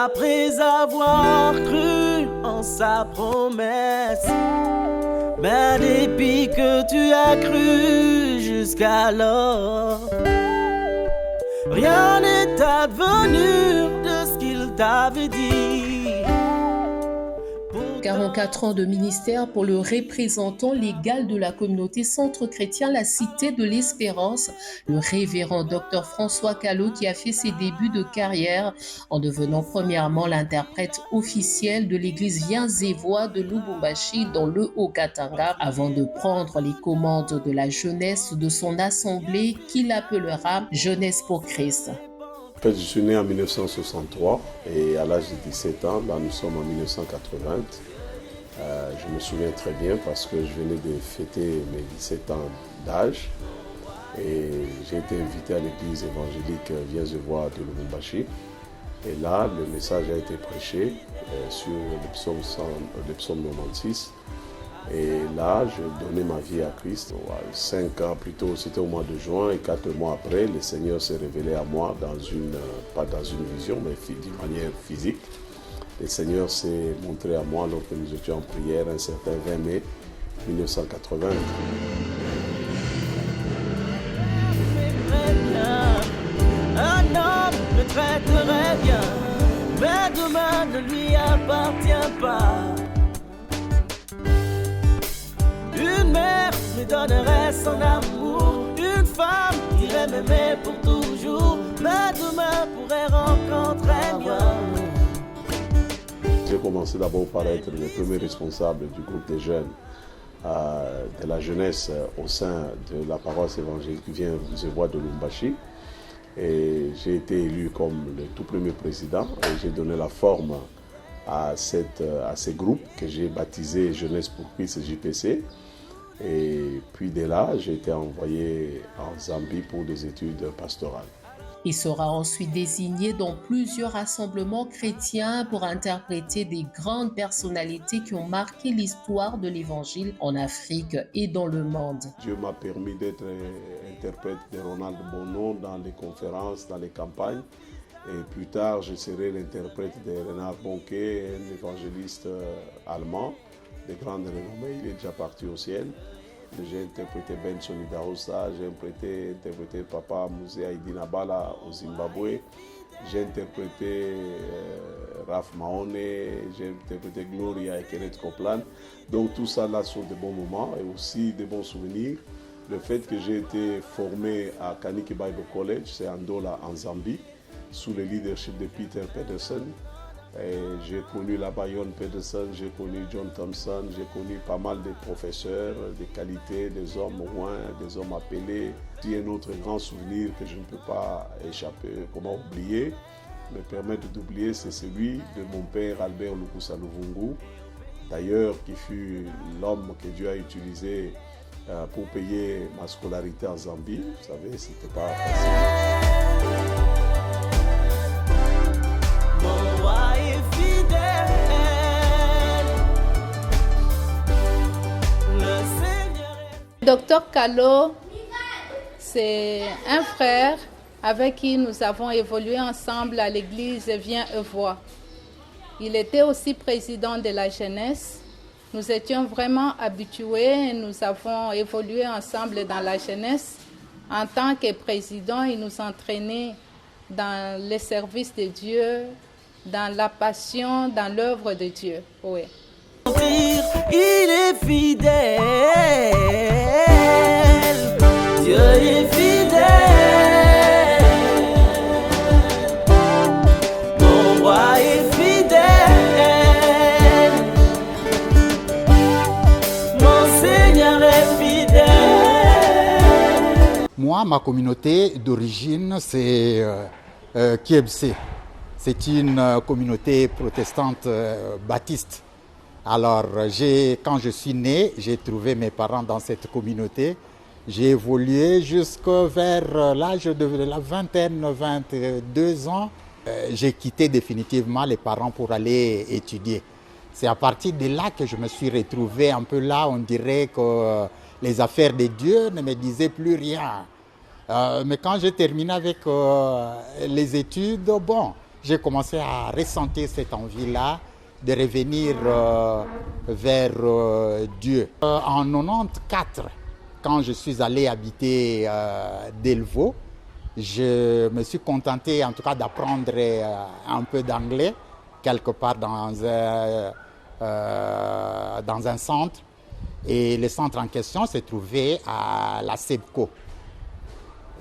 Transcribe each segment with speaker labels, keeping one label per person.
Speaker 1: Après avoir cru en sa promesse, mais depuis que tu as cru jusqu'alors, rien n'est advenu de ce qu'il t'avait dit.
Speaker 2: 44 ans de ministère pour le représentant légal de la communauté centre chrétien La Cité de l'Espérance, le révérend Dr François Callot, qui a fait ses débuts de carrière en devenant premièrement l'interprète officiel de l'église Viens et Voix de Lubumbashi dans le Haut-Katanga, avant de prendre les commandes de la jeunesse de son assemblée qu'il appellera Jeunesse pour Christ.
Speaker 3: En fait, je suis né en 1963 et à l'âge de 17 ans, là nous sommes en 1980. Je me souviens très bien parce que je venais de fêter mes 17 ans d'âge et j'ai été invité à l'église évangélique Viens et Voix de Lubumbashi. Et là, le message a été prêché sur le psaume 96. Et là, je donnais ma vie à Christ. 5 ans plus tôt, c'était au mois de juin, et 4 mois après, le Seigneur s'est révélé à moi pas dans une vision, mais d'une manière physique. Le Seigneur s'est montré à moi lorsque nous étions en prière un certain 20 mai 1980.
Speaker 1: Un homme me traiterait bien, mais demain ne lui appartient pas. Une mère me donnerait son amour, une femme irait m'aimer pour toujours, mais demain pourrait rencontrer mieux.
Speaker 3: J'ai commencé d'abord par être le premier responsable du groupe des jeunes, de la jeunesse au sein de la paroisse évangélique Viens et Voix de Lubumbashi. Et j'ai été élu comme le tout premier président et j'ai donné la forme à ces groupes que j'ai baptisés Jeunesse pour Christ JPC. Et puis de là, j'ai été envoyé en Zambie pour des études pastorales.
Speaker 2: Il sera ensuite désigné dans plusieurs rassemblements chrétiens pour interpréter des grandes personnalités qui ont marqué l'histoire de l'Évangile en Afrique et dans le monde.
Speaker 3: Dieu m'a permis d'être interprète de Ronald Bono dans les conférences, dans les campagnes. Et plus tard, je serai l'interprète de Renard Bonquet, un évangéliste allemand de grande renommée. Il est déjà parti au ciel. J'ai interprété Benson Idahosa, j'ai interprété Papa Musée Aïdi Nabala au Zimbabwe, j'ai interprété Raf Mahone, j'ai interprété Gloria et Kenneth Copeland. Donc tout ça là sont de bons moments et aussi de bons souvenirs. Le fait que j'ai été formé à Kaniki Bible College, c'est en Ndola en Zambie, sous le leadership de Peter Pedersen. J'ai connu la Bayon Pedersen, j'ai connu John Thompson, j'ai connu pas mal de professeurs, des qualités, des hommes loin, des hommes appelés. Il y a un autre grand souvenir que je ne peux pas échapper, comment oublier, me permettre d'oublier, c'est celui de mon père Albert Lukusa Luvungu, d'ailleurs qui fut l'homme que Dieu a utilisé pour payer ma scolarité en Zambie. Vous savez, c'était pas facile.
Speaker 4: Docteur Callot, c'est un frère avec qui nous avons évolué ensemble à l'église Viens et Voix. Il était aussi président de la jeunesse. Nous étions vraiment habitués, nous avons évolué ensemble dans la jeunesse. En tant que président, il nous entraînait dans le service de Dieu, dans la passion, dans l'œuvre de Dieu. Oui.
Speaker 1: Il est fidèle, Dieu est fidèle, mon roi est fidèle, mon Seigneur est fidèle.
Speaker 5: Moi, ma communauté d'origine, c'est Kiebse. C'est une communauté protestante baptiste. Alors, quand je suis né, j'ai trouvé mes parents dans cette communauté. J'ai évolué jusqu'à vers l'âge de la vingtaine, 22 ans. J'ai quitté définitivement les parents pour aller étudier. C'est à partir de là que je me suis retrouvé un peu là. On dirait que les affaires de Dieu ne me disaient plus rien. Mais quand j'ai terminé avec les études, bon, j'ai commencé à ressentir cette envie-là de revenir vers Dieu. En 94, quand je suis allé habiter Delvaux, je me suis contenté en tout cas d'apprendre un peu d'anglais quelque part dans un centre. Et le centre en question se trouvait à la SEBCO.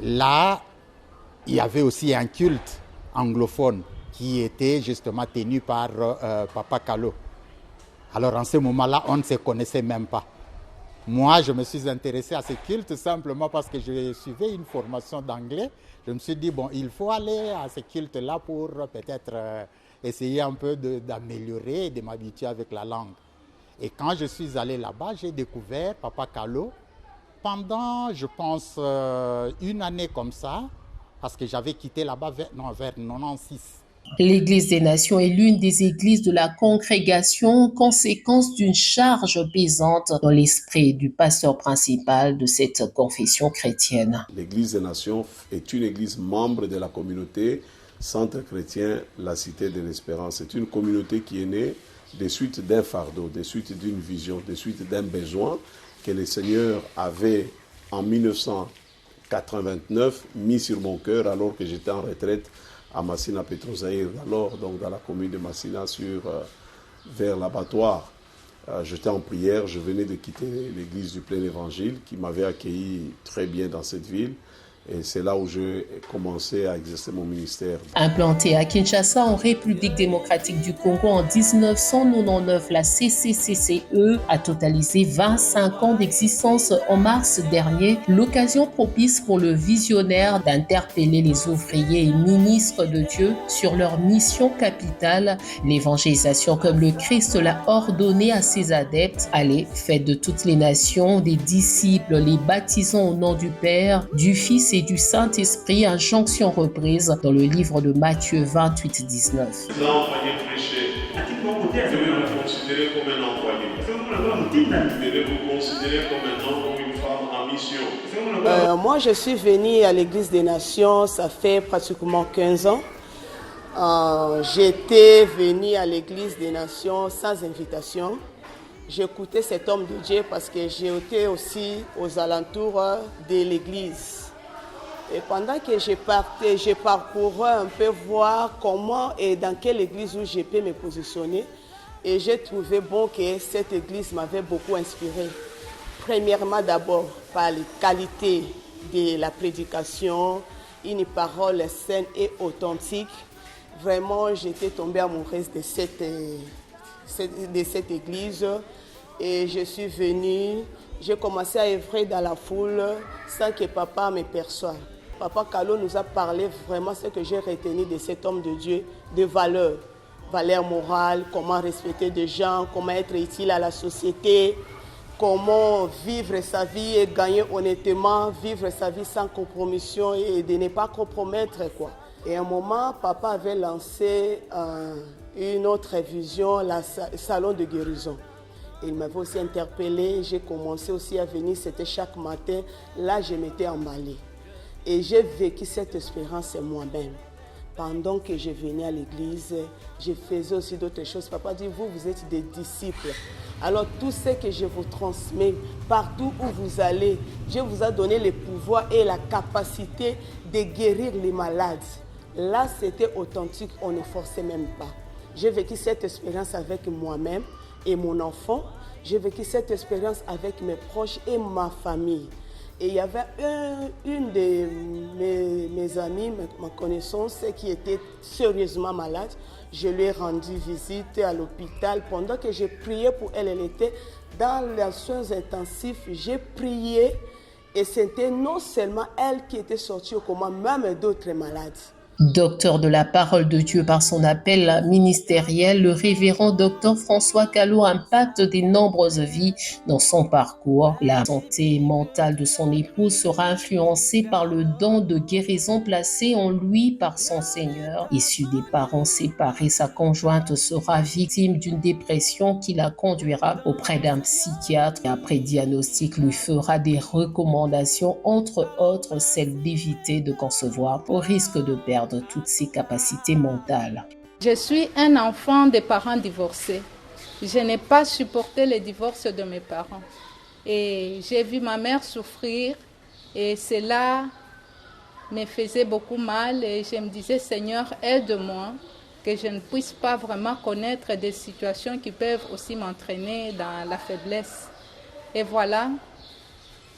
Speaker 5: Là, il y avait aussi un culte anglophone qui était justement tenu par Papa Callot. Alors en ce moment-là, on ne se connaissait même pas. Moi, je me suis intéressé à ce culte simplement parce que je suivais une formation d'anglais. Je me suis dit, bon, il faut aller à ce culte-là pour peut-être essayer un peu d'améliorer et de m'habituer avec la langue. Et quand je suis allé là-bas, j'ai découvert Papa Callot pendant, je pense, une année comme ça, parce que j'avais quitté là-bas vers 96.
Speaker 2: L'Église des Nations est l'une des églises de la congrégation, conséquence d'une charge pesante dans l'esprit du pasteur principal de cette confession chrétienne.
Speaker 3: L'Église des Nations est une église membre de la communauté Centre chrétien La Cité de l'Espérance. C'est une communauté qui est née des suites d'un fardeau, des suites d'une vision, des suites d'un besoin que le Seigneur avait en 1989 mis sur mon cœur alors que j'étais en retraite à Massina Petrozaïr, alors donc dans la commune de Massina vers l'abattoir. J'étais en prière, je venais de quitter l'église du Plein Évangile qui m'avait accueilli très bien dans cette ville. Et c'est là où j'ai commencé à exercer mon ministère.
Speaker 2: Implantée à Kinshasa, en République démocratique du Congo en 1999, la CCCCE a totalisé 25 ans d'existence en mars dernier, l'occasion propice pour le visionnaire d'interpeller les ouvriers et ministres de Dieu sur leur mission capitale, l'évangélisation comme le Christ l'a ordonné à ses adeptes. Allez, faites de toutes les nations des disciples, les baptisant au nom du Père, du Fils et du Saint-Esprit, injonction reprise dans le livre de Matthieu 28-19.
Speaker 3: L'employé prêché, devez vous considérer comme un employé. Devez vous considérer comme un homme ou une femme en mission.
Speaker 6: Moi, je suis venue à l'Église des Nations, ça fait pratiquement 15 ans. J'étais venue à l'Église des Nations sans invitation. J'écoutais cet homme de Dieu parce que j'étais aussi aux alentours de l'Église. Et pendant que je partais, je parcourais un peu voir comment et dans quelle église où je peux me positionner. Et j'ai trouvé bon que cette église m'avait beaucoup inspiré. Premièrement d'abord par les qualités de la prédication, une parole saine et authentique. Vraiment, j'étais tombée amoureuse de cette église. Et je suis venue, j'ai commencé à œuvrer dans la foule sans que papa me perçoive. Papa Callot nous a parlé vraiment ce que j'ai retenu de cet homme de Dieu, de valeurs. Valeurs morales, comment respecter des gens, comment être utile à la société, comment vivre sa vie et gagner honnêtement, vivre sa vie sans compromission et de ne pas compromettre, quoi. Et à un moment, papa avait lancé une autre vision, le salon de guérison. Il m'avait aussi interpellé, j'ai commencé aussi à venir, c'était chaque matin. Là, je m'étais emballée. Et j'ai vécu cette expérience moi-même. Pendant que je venais à l'église, je faisais aussi d'autres choses. Papa dit, vous êtes des disciples. Alors tout ce que je vous transmets, partout où vous allez, Dieu vous a donné le pouvoir et la capacité de guérir les malades. Là, c'était authentique, on ne forçait même pas. J'ai vécu cette expérience avec moi-même et mon enfant. J'ai vécu cette expérience avec mes proches et ma famille. Et il y avait une de mes amies, ma connaissance, qui était sérieusement malade. Je lui ai rendu visite à l'hôpital. Pendant que j'ai prié pour elle, elle était dans les soins intensifs. J'ai prié et c'était non seulement elle qui était sortie au coma, même d'autres malades.
Speaker 2: Docteur de la parole de Dieu par son appel ministériel, le révérend docteur François Callot impacte de nombreuses vies dans son parcours. La santé mentale de son épouse sera influencée par le don de guérison placé en lui par son Seigneur. Issue des parents séparés, sa conjointe sera victime d'une dépression qui la conduira auprès d'un psychiatre et après diagnostic lui fera des recommandations, entre autres celle d'éviter de concevoir au risque de perdre perdre toutes ses capacités mentales.
Speaker 4: Je suis un enfant de parents divorcés. Je n'ai pas supporté le divorce de mes parents. Et j'ai vu ma mère souffrir et cela me faisait beaucoup mal. Et je me disais, Seigneur, aide-moi, que je ne puisse pas vraiment connaître des situations qui peuvent aussi m'entraîner dans la faiblesse. Et voilà,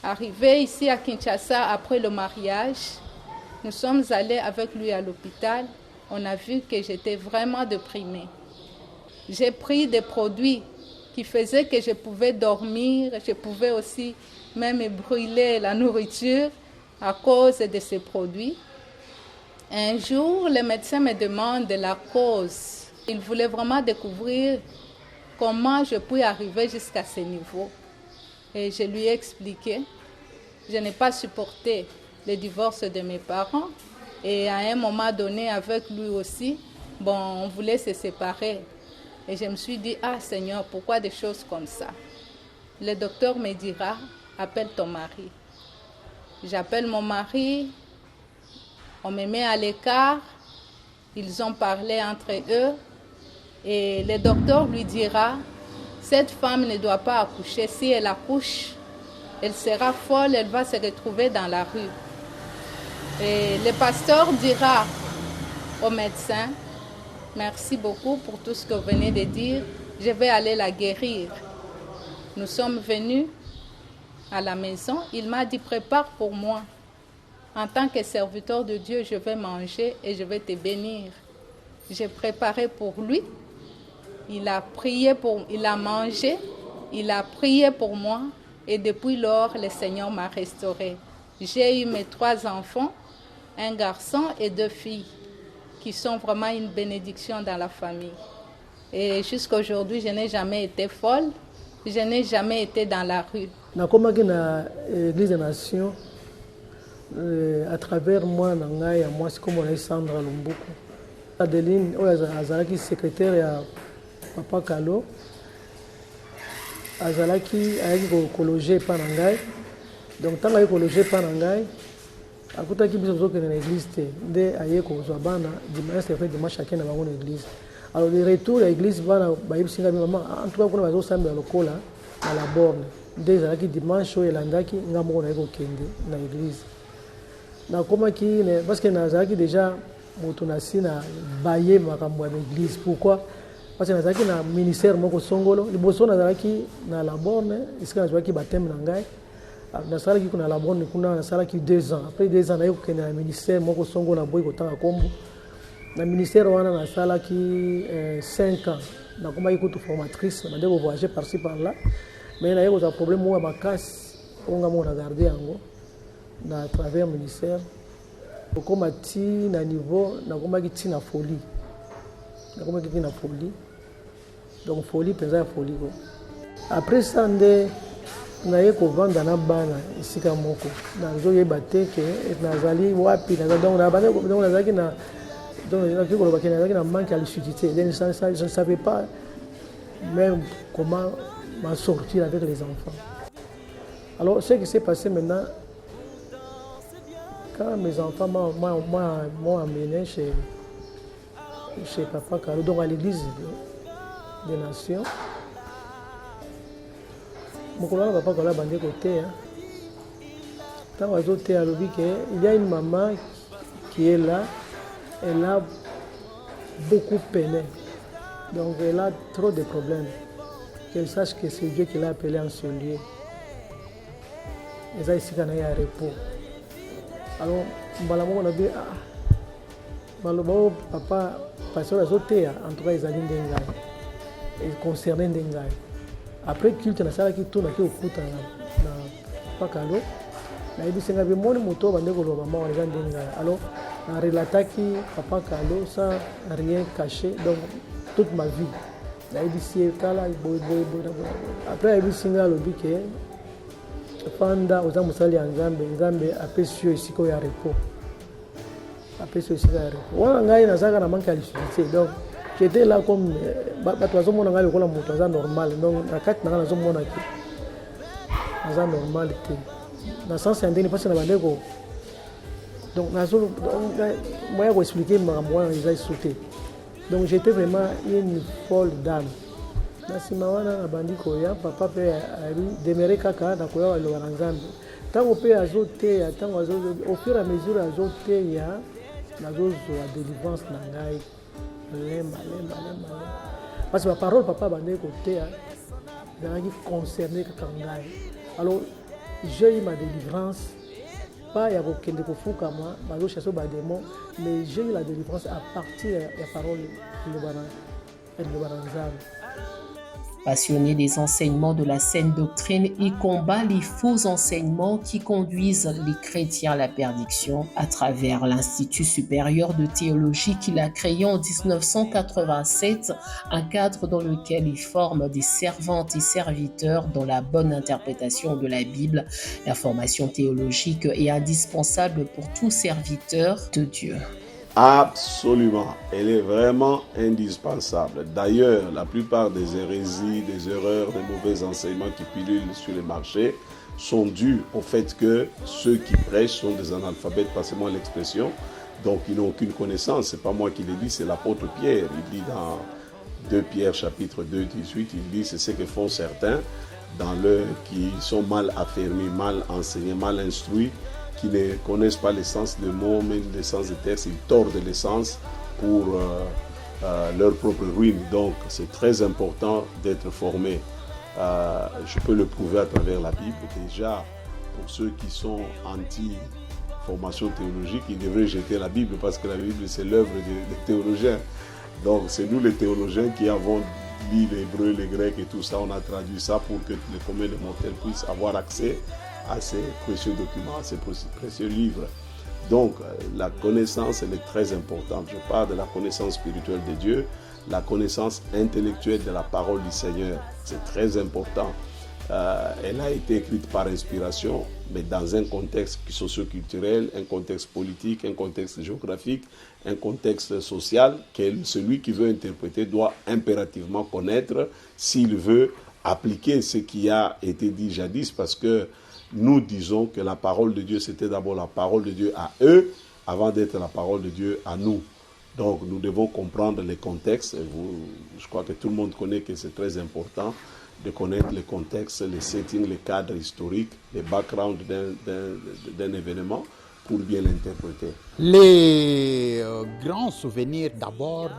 Speaker 4: arrivé ici à Kinshasa après le mariage, nous sommes allés avec lui à l'hôpital. On a vu que j'étais vraiment déprimée. J'ai pris des produits qui faisaient que je pouvais dormir, je pouvais aussi même brûler la nourriture à cause de ces produits. Un jour, le médecin me demande la cause. Il voulait vraiment découvrir comment je puis arriver jusqu'à ce niveau. Et je lui ai expliqué. Je n'ai pas supporté le divorce de mes parents. Et à un moment donné, avec lui aussi, on voulait se séparer. Et je me suis dit, ah Seigneur, pourquoi des choses comme ça? Le docteur me dira, appelle ton mari. J'appelle mon mari. On me met à l'écart, ils ont parlé entre eux et le docteur lui dira, cette femme ne doit pas accoucher. Si elle accouche, elle sera folle, elle va se retrouver dans la rue. Et le pasteur dira au médecin, merci beaucoup pour tout ce que vous venez de dire, je vais aller la guérir. Nous sommes venus à la maison, il m'a dit, prépare pour moi. En tant que serviteur de Dieu, je vais manger et je vais te bénir. J'ai préparé pour lui. Il a mangé, il a prié pour moi. Et depuis lors, le Seigneur m'a restauré. J'ai eu mes 3 enfants, un garçon et 2 filles, qui sont vraiment une bénédiction dans la famille. Et jusqu'à aujourd'hui, je n'ai jamais été folle. Je n'ai jamais été dans la rue.
Speaker 7: Dans l'Église des Nations, à travers moi, moi c'est comme Sandra Lumbuku. Adeline, Azalaki secrétaire ya Papa Kalo, Azalaki logé par Nangai. Donc tant que logé par Nangai, akuta ki biso que dans l'église de ayeko zobana dimanche c'est fait dimanche chacun dans une église. Alors le retour à l'église bana ba yibsinga maman en tout cas kuna bazo samba lokola à la borne. Des Azalaki dimanche o elandaki ngamo na yeko kende na église. Parce que nazaki déjà motonasi na baye makambo ya l'église. Pourquoi? Parce que nazaki na ministère moko songolo liboso nazaki na la borne isika nazaki baptême na ngai nasalaki kuna la borne kuna nasalaki 2 ans. Après 2 ans nayo kena ministère moko songolo na boy kotanga kombo na ministère wana nasalaki 5 ans na komaki kutu formatrice na ndeko voyager par-ci par-là mais nayo za problème mo makasi onga mo na garder yango à travers le ministère. Comme à niveau, na folie. Donc folie, pesant folie. Après ça, on a eu qu'on vend dans la banane ici comme moko. Dans le bateau que nazali wapi donc na banane donc nazali na donc na manque à lucidité. Je ne savais pas même comment m'en sortir avec les enfants. Alors ce qui s'est passé maintenant. Quand mes enfants m'ont amené chez Papa Kalo, donc à l'église des Nations, mon collègue Papa Kalo a bandé côté. Quand il y a une maman qui est là, elle a beaucoup peiné. Donc elle a trop de problèmes. Qu'elle sache que c'est Dieu qui l'a appelé en ce lieu. Et ça ici qu'on a un repos. Alors, on a dit, papa, pasteur azotea, en tout cas, ils allaient d'engager. Ils concernaient d'engager. Après, culte, on a ça qui tourne, qui est au foot, na Pakalo. Na ibi senga bi moni moto bande ko lo mama wala d'engager. Alors, on a relaté qui Papa Kalo sans rien cacher, donc toute ma vie. Na ibi si kala boy. Après, ibi senga lo bike. Fanda aux amusali en Nzambe apesio isiko ya repos. Apesio isiko ya repos. Wana ngai nazaka na manque à lucidité. Donc j'étais là comme bato azomona ngai lokola moto aza normal. Donc na kati na nazomona ki aza normal te. Na sens ya ndeni parce na bandeko Donc, moi, je vais expliquer, moi, j'ai sauté. Donc, j'étais vraiment une folle dame. Nasimawana na bandiko ya papa pe demere kaka na koya lo baranzambe. Tango pe azote ya tango au fur et à mesure azote ya na zozo a délivrance na ngai. Lemba. Parce que la parole papa bande côté ya qui concerné kaka ngai. Alors j'ai eu ma délivrance. Pas il y a aucun de kofuka moi, bazo chasso ba démon, mais j'ai eu la délivrance à partir de la parole de baranzambe.
Speaker 2: Passionné des enseignements de la saine doctrine, il combat les faux enseignements qui conduisent les chrétiens à la perdition à travers l'Institut supérieur de théologie qu'il a créé en 1987, un cadre dans lequel il forme des servantes et serviteurs dans la bonne interprétation de la Bible. La formation théologique est indispensable pour tout serviteur de Dieu.
Speaker 3: Absolument, elle est vraiment indispensable. D'ailleurs, la plupart des hérésies, des erreurs, des mauvais enseignements qui pilulent sur les marchés sont dus au fait que ceux qui prêchent sont des analphabètes, passez-moi l'expression, donc ils n'ont aucune connaissance. C'est pas moi qui le dis, c'est l'apôtre Pierre. Il dit dans 2 Pierre chapitre 2, 18, il dit c'est ce que font certains qui sont mal affermis, mal enseignés, mal instruits, qui ne connaissent pas l'essence des mots, mais l'essence des textes, ils tordent l'essence pour leur propre ruine. Donc c'est très important d'être formé. Je peux le prouver à travers la Bible. Déjà, pour ceux qui sont anti-formation théologique, ils devraient jeter la Bible parce que la Bible, c'est l'œuvre des théologiens. Donc c'est nous les théologiens qui avons lu l'hébreu, le grec et tout ça. On a traduit ça pour que les communs des mortels puissent avoir accès à ces précieux documents, à ces précieux livres. Donc, la connaissance, elle est très importante. Je parle de la connaissance spirituelle de Dieu, la connaissance intellectuelle de la parole du Seigneur. C'est très important. Elle a été écrite par inspiration, mais dans un contexte socio-culturel, un contexte politique, un contexte géographique, un contexte social, que celui qui veut interpréter doit impérativement connaître s'il veut appliquer ce qui a été dit jadis, parce que nous disons que la parole de Dieu, c'était d'abord la parole de Dieu à eux, avant d'être la parole de Dieu à nous. Donc, nous devons comprendre les contextes. Je crois que tout le monde connaît que c'est très important de connaître les contextes, les settings, les cadres historiques, les backgrounds d'un événement pour bien l'interpréter.
Speaker 5: Les grands souvenirs, d'abord,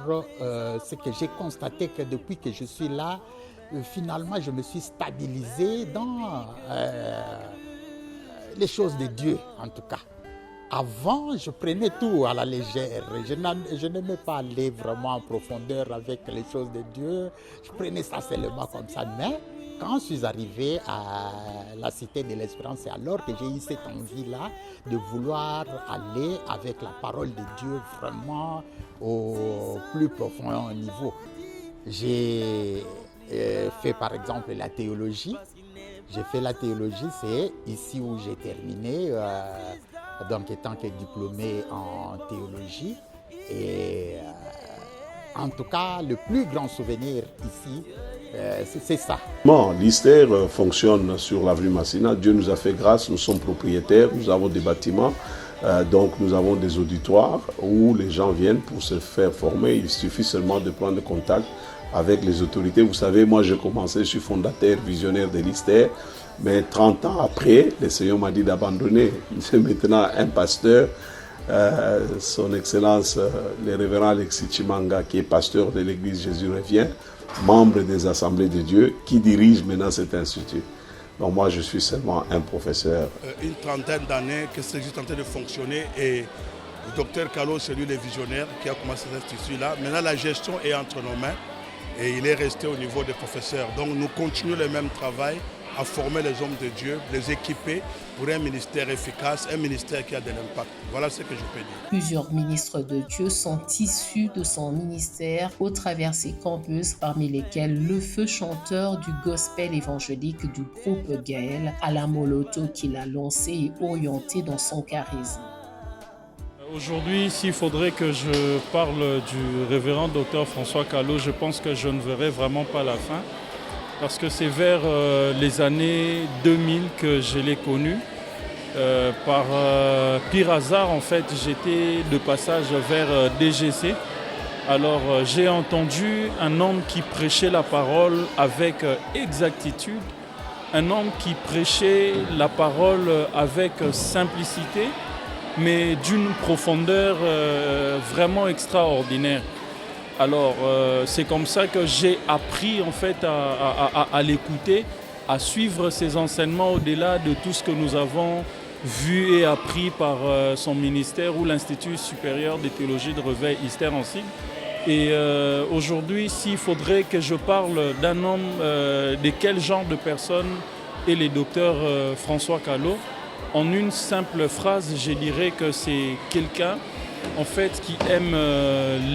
Speaker 5: c'est que j'ai constaté que depuis que je suis là, finalement, je me suis stabilisé dans les choses de Dieu, en tout cas. Avant, je prenais tout à la légère. Je n'aimais pas aller vraiment en profondeur avec les choses de Dieu. Je prenais ça seulement comme ça. Mais quand je suis arrivé à la Cité de l'Espérance, c'est alors que j'ai eu cette envie-là de vouloir aller avec la parole de Dieu vraiment au plus profond niveau. J'ai fait par exemple la théologie. J'ai fait la théologie, c'est ici où j'ai terminé, donc étant que diplômé en théologie. Et en tout cas, le plus grand souvenir ici, c'est ça.
Speaker 3: L'ISTER fonctionne sur l'avenue Massina. Dieu nous a fait grâce, nous sommes propriétaires, nous avons des bâtiments. Donc nous avons des auditoires où les gens viennent pour se faire former. Il suffit seulement de prendre contact avec les autorités. Vous savez, moi j'ai commencé, je suis fondateur, visionnaire de l'ISTER, mais 30 ans après, le Seigneur m'a dit d'abandonner. C'est maintenant un pasteur, son Excellence, le révérend Alexis Chimanga, qui est pasteur de l'église Jésus revient, membre des Assemblées de Dieu, qui dirige maintenant cet institut. Donc moi je suis seulement un professeur.
Speaker 8: Une trentaine d'années que c'est juste en train de fonctionner et le docteur Kalo, c'est lui le visionnaire qui a commencé cet institut-là. Maintenant la gestion est entre nos mains. Et il est resté au niveau des professeurs. Donc nous continuons le même travail à former les hommes de Dieu, les équiper pour un ministère efficace, un ministère qui a de l'impact. Voilà ce que je peux dire.
Speaker 2: Plusieurs ministres de Dieu sont issus de son ministère au travers ses campus, parmi lesquels le feu chanteur du gospel évangélique du groupe Gaël, Alain Moloto, qu'il a lancé et orienté dans son charisme.
Speaker 9: Aujourd'hui, s'il faudrait que je parle du révérend docteur François Kalo, je pense que je ne verrai vraiment pas la fin. Parce que c'est vers les années 2000 que je l'ai connu. Par pire hasard, en fait, j'étais de passage vers DGC. Alors, j'ai entendu un homme qui prêchait la parole avec exactitude, un homme qui prêchait la parole avec simplicité, mais d'une profondeur vraiment extraordinaire. Alors, c'est comme ça que j'ai appris en fait à l'écouter, à suivre ses enseignements au-delà de tout ce que nous avons vu et appris par son ministère ou l'Institut supérieur de théologie de Reveil Isère-en-Sigle. Et aujourd'hui, s'il faudrait que je parle d'un homme, de quel genre de personne est le docteur François Callot, en une simple phrase, je dirais que c'est quelqu'un en fait, qui aime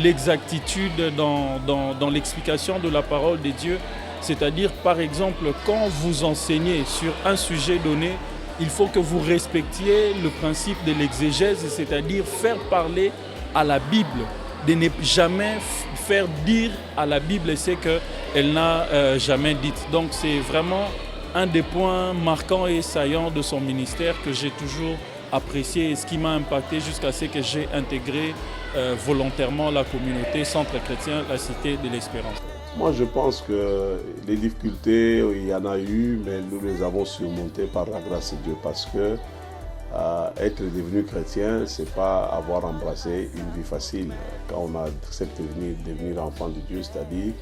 Speaker 9: l'exactitude dans l'explication de la parole de Dieu. C'est-à-dire, par exemple, quand vous enseignez sur un sujet donné, il faut que vous respectiez le principe de l'exégèse, c'est-à-dire faire parler à la Bible, de ne jamais faire dire à la Bible ce qu'elle n'a jamais dit. Donc c'est vraiment un des points marquants et saillants de son ministère que j'ai toujours apprécié et ce qui m'a impacté jusqu'à ce que j'ai intégré volontairement la communauté Centre chrétien, la Cité de l'Espérance.
Speaker 3: Moi, je pense que les difficultés, il y en a eu, mais nous les avons surmontées par la grâce de Dieu parce que être devenu chrétien, ce n'est pas avoir embrassé une vie facile. Quand on accepte de devenir enfant de Dieu, c'est-à-dire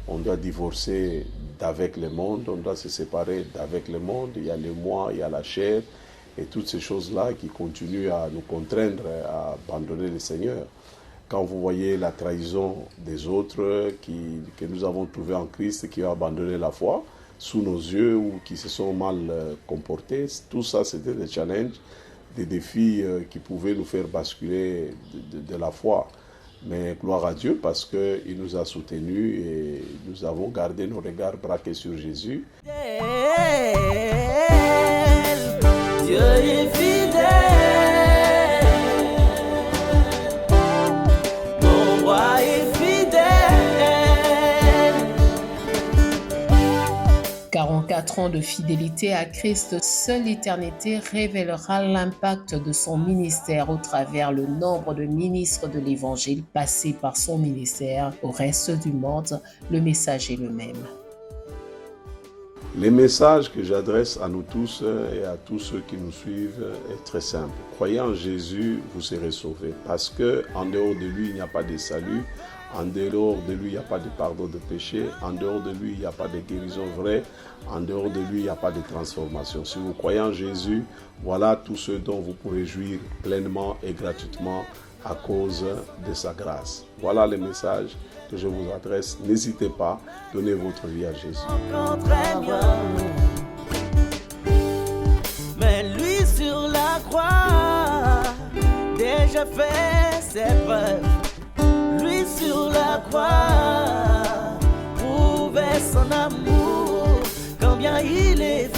Speaker 3: on doit divorcer d'avec le monde, on doit se séparer d'avec le monde. Il y a le moi, il y a la chair et toutes ces choses-là qui continuent à nous contraindre à abandonner le Seigneur. Quand vous voyez la trahison des autres que nous avons trouvés en Christ, qui ont abandonné la foi sous nos yeux ou qui se sont mal comportés, tout ça c'était des challenges, des défis qui pouvaient nous faire basculer de la foi. Mais gloire à Dieu parce qu'il nous a soutenus et nous avons gardé nos regards braqués sur Jésus.
Speaker 1: Dieu est fidèle.
Speaker 2: 44 ans de fidélité à Christ, seule l'éternité révélera l'impact de son ministère au travers le nombre de ministres de l'Évangile passés par son ministère. Au reste du monde, le message est le même.
Speaker 3: Le message que j'adresse à nous tous et à tous ceux qui nous suivent est très simple. Croyez en Jésus, vous serez sauvés. Parce qu'en dehors de lui, il n'y a pas de salut. En dehors de lui, il n'y a pas de pardon de péché. En dehors de lui, il n'y a pas de guérison vraie. En dehors de lui, il n'y a pas de transformation. Si vous croyez en Jésus, voilà tout ce dont vous pourrez jouir pleinement et gratuitement à cause de sa grâce. Voilà le message que je vous adresse. N'hésitez pas, donnez votre vie à Jésus.
Speaker 1: Mais lui sur la croix, déjà fait ses preuves. Lui sur la croix, prouvait son amour, combien il est